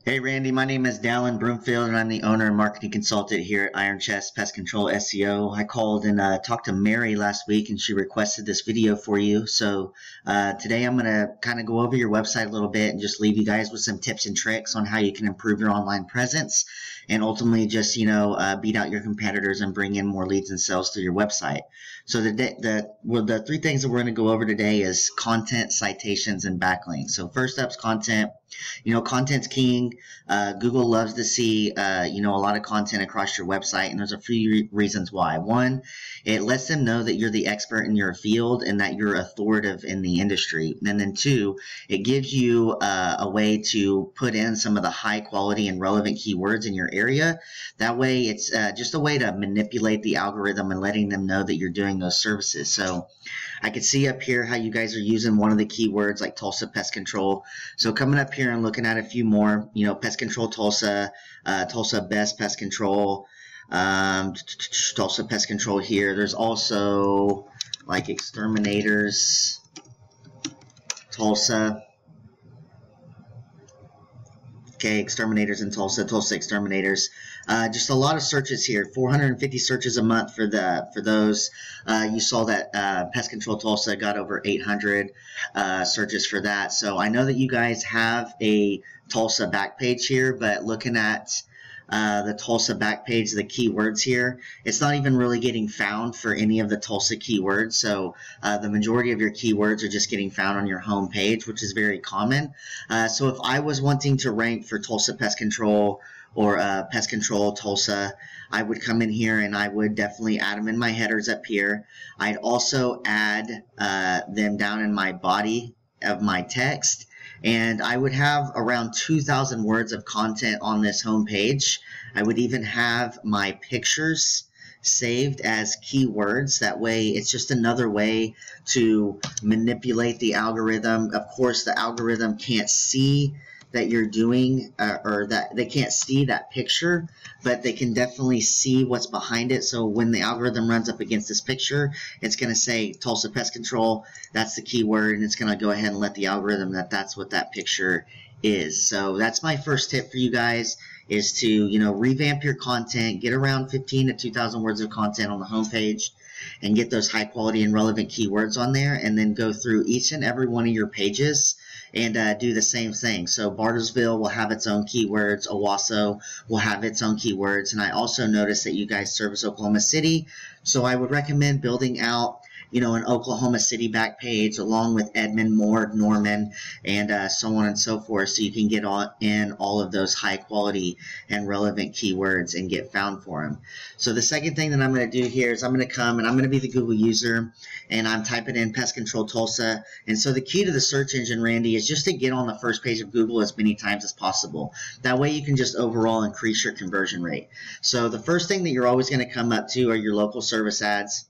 Hey Randy, my name is Dallin Broomfield and I'm the owner and marketing consultant here at Iron Chest Pest Control SEO. I called and talked to Mary last week and she requested this video for you. So today I'm going to kind of go over your website a little bit and just leave you guys with some tips and tricks on how you can improve your online presence and ultimately just, beat out your competitors and bring in more leads and sales through your website. So the three things that we're going to go over today is content, citations, and backlinks. So first up is content. Content's king. Google loves to see, a lot of content across your website, and there's a few reasons why. One, it lets them know that you're the expert in your field and that you're authoritative in the industry. And then two, it gives you a way to put in some of the high quality and relevant keywords in your area. That way, it's just a way to manipulate the algorithm and letting them know that you're doing those services. So I can see up here how you guys are using one of the keywords like Tulsa Pest Control. So coming up here and looking at a few more, Pest Control Tulsa, Tulsa Best Pest Control, Tulsa Pest Control here. There's also like Exterminators, Tulsa. Okay, Exterminators in Tulsa, Tulsa Exterminators. Just a lot of searches here, 450 searches a month for those. You saw that Pest Control Tulsa got over 800 searches for that. So I know that you guys have a Tulsa back page here, but looking at the Tulsa back page, the keywords here, it's not even really getting found for any of the Tulsa keywords. So the majority of your keywords are just getting found on your home page, which is very common. So if I was wanting to rank for Tulsa Pest Control or Pest Control Tulsa, I would come in here and I would definitely add them in my headers up here. I'd also add them down in my body of my text. And I would have around 2,000 words of content on this home page. I would even have my pictures saved as keywords. That way, it's just another way to manipulate the algorithm. Of course, the algorithm can't see that you're doing or that they can't see that picture, but they can definitely see what's behind it. So when the algorithm runs up against this picture, it's going to say Tulsa Pest Control. That's the keyword, and it's going to go ahead and let the algorithm that's what that picture is. So that's my first tip for you guys, is to revamp your content, get around 15 to 2,000 words of content on the homepage, and get those high quality and relevant keywords on there, and then go through each and every one of your pages and do the same thing. So Bartlesville will have its own keywords, Owasso will have its own keywords, and I also noticed that you guys service Oklahoma City, so I would recommend building out an Oklahoma City back page along with Edmond, Moore, Norman, and so on and so forth, so you can get in all of those high quality and relevant keywords and get found for them. So the second thing that I'm going to do here is I'm going to come and I'm going to be the Google user, and I'm typing in Pest Control Tulsa. And so the key to the search engine, Randy, is just to get on the first page of Google as many times as possible. That way you can just overall increase your conversion rate. So the first thing that you're always going to come up to are your local service ads.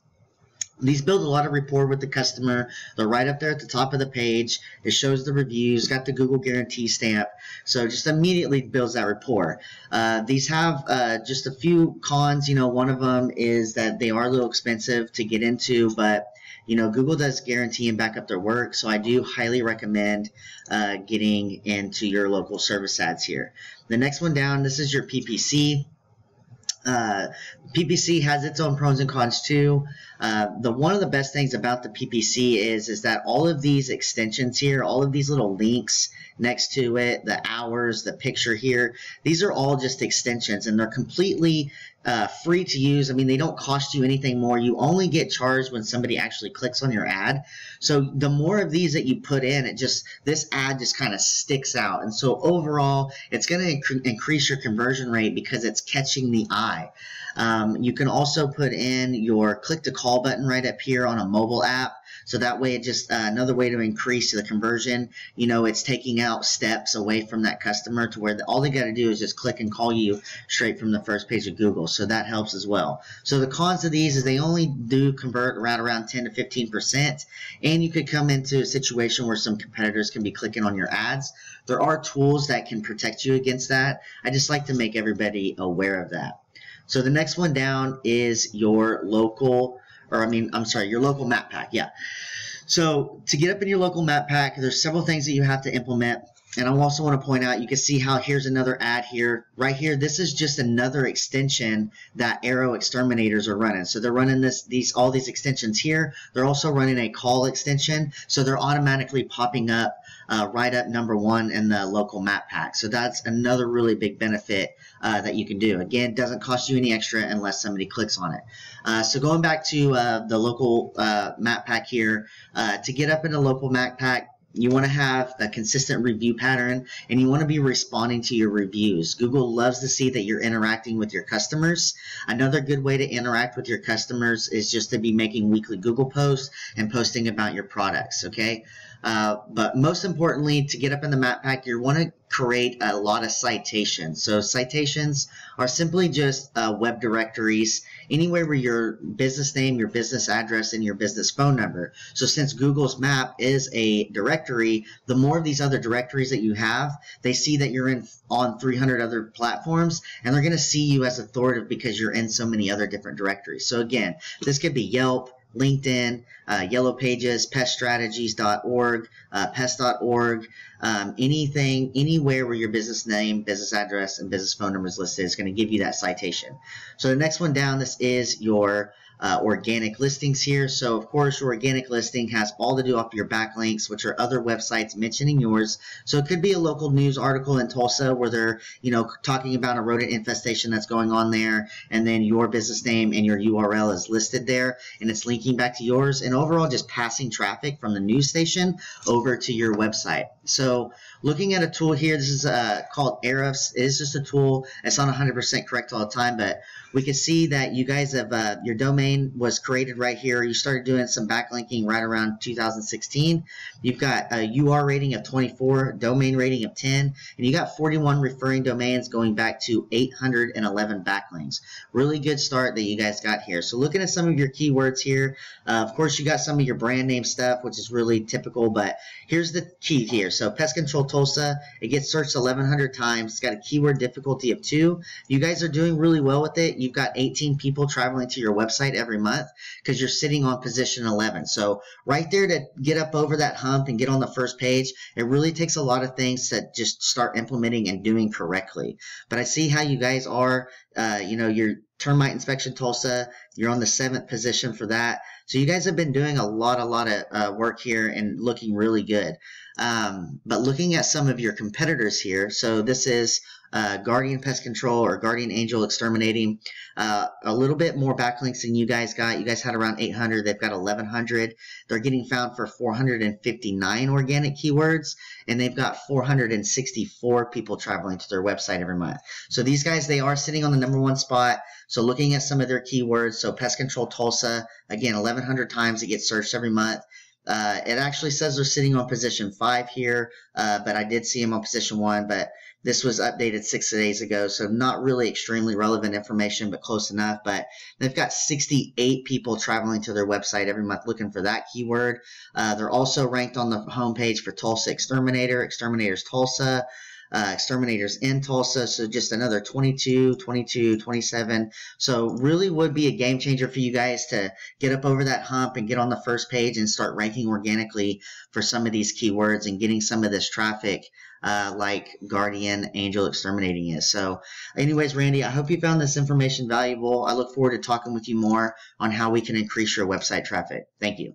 These build a lot of rapport with the customer. They're right up there at the top of the page. It shows the reviews, got the Google guarantee stamp, so just immediately builds that rapport. These have just a few cons. One of them is that they are a little expensive to get into, but Google does guarantee and back up their work, so I do highly recommend getting into your local service ads here. The next one down, this is your PPC. PPC has its own pros and cons too. One of the best things about the PPC is that all of these extensions here, all of these little links next to it, the hours, the picture here, these are all just extensions, and they're completely free to use. I mean, they don't cost you anything more. You only get charged when somebody actually clicks on your ad. So the more of these that you put in, this ad just kind of sticks out. And so overall, it's going to increase your conversion rate because it's catching the eye. You can also put in your click to call button right up here on a mobile app. So that way, it just another way to increase the conversion. It's taking out steps away from that customer to where all they got to do is just click and call you straight from the first page of Google. So that helps as well. So the cons of these is they only do convert around 10 to 15%, and you could come into a situation where some competitors can be clicking on your ads. There are tools that can protect you against that. I just like to make everybody aware of that. So the next one down is your local, your local map pack. Yeah. So to get up in your local map pack, there's several things that you have to implement. And I also want to point out, you can see how here's another ad here. Right here, this is just another extension that Arrow exterminators are running. So they're running all these extensions here. They're also running a call extension. So they're automatically popping up right up #1 in the local map pack. So that's another really big benefit that you can do. Again, it doesn't cost you any extra unless somebody clicks on it. So going back to the local map pack here, to get up in a local map pack, you want to have a consistent review pattern, and you want to be responding to your reviews. Google loves to see that you're interacting with your customers. Another good way to interact with your customers is just to be making weekly Google posts and posting about your products, okay? But most importantly, to get up in the map pack, you want to create a lot of citations. So citations are simply just web directories, anywhere where your business name, your business address, and your business phone number. So since Google's map is a directory, the more of these other directories that you have, they see that you're on 300 other platforms, and they're going to see you as authoritative because you're in so many other different directories. So again, this could be Yelp, LinkedIn, Yellow Pages, peststrategies.org, pest.org, anything, anywhere where your business name, business address, and business phone number is listed is going to give you that citation. So the next one down, this is your organic listings here. So of course your organic listing has all to do off your backlinks, which are other websites mentioning yours. So it could be a local news article in Tulsa where they're, talking about a rodent infestation that's going on there, and then your business name and your URL is listed there, and it's linking back to yours, and overall just passing traffic from the news station over to your website. So looking at a tool here, this is called Ahrefs. It is just a tool. It's not 100% correct all the time, but we can see that you guys have, your domain was created right here. You started doing some backlinking right around 2016. You've got a UR rating of 24, domain rating of 10, and you got 41 referring domains going back to 811 backlinks. Really good start that you guys got here. So looking at some of your keywords here, of course you got some of your brand name stuff, which is really typical, but here's the key here. So Pest Control Tulsa, it gets searched 1,100 times. It's got a keyword difficulty of 2. You guys are doing really well with it. You've got 18 people traveling to your website every month because you're sitting on position 11. So right there, to get up over that hump and get on the first page, it really takes a lot of things to just start implementing and doing correctly. But I see how you guys are, your Termite Inspection Tulsa, you're on the 7th position for that. So you guys have been doing a lot of work here and looking really good. But looking at some of your competitors here, so this is Guardian Pest Control or Guardian Angel Exterminating, a little bit more backlinks than you guys got. You guys had around 800. They've got 1,100. They're getting found for 459 organic keywords, and they've got 464 people traveling to their website every month. So these guys, they are sitting on the #1 spot. So looking at some of their keywords, so Pest Control Tulsa, again, 1,100 times it gets searched every month. It actually says they're sitting on position 5 here, but I did see them on position 1, but this was updated 6 days ago, so not really extremely relevant information, but close enough. But they've got 68 people traveling to their website every month looking for that keyword. They're also ranked on the homepage for Tulsa Exterminator, Exterminators Tulsa, Exterminators in Tulsa, so just another 22, 22, 27. So really would be a game changer for you guys to get up over that hump and get on the first page and start ranking organically for some of these keywords and getting some of this traffic like Guardian Angel Exterminating is. So anyways, Randy, I hope you found this information valuable. I look forward to talking with you more on how we can increase your website traffic. Thank you.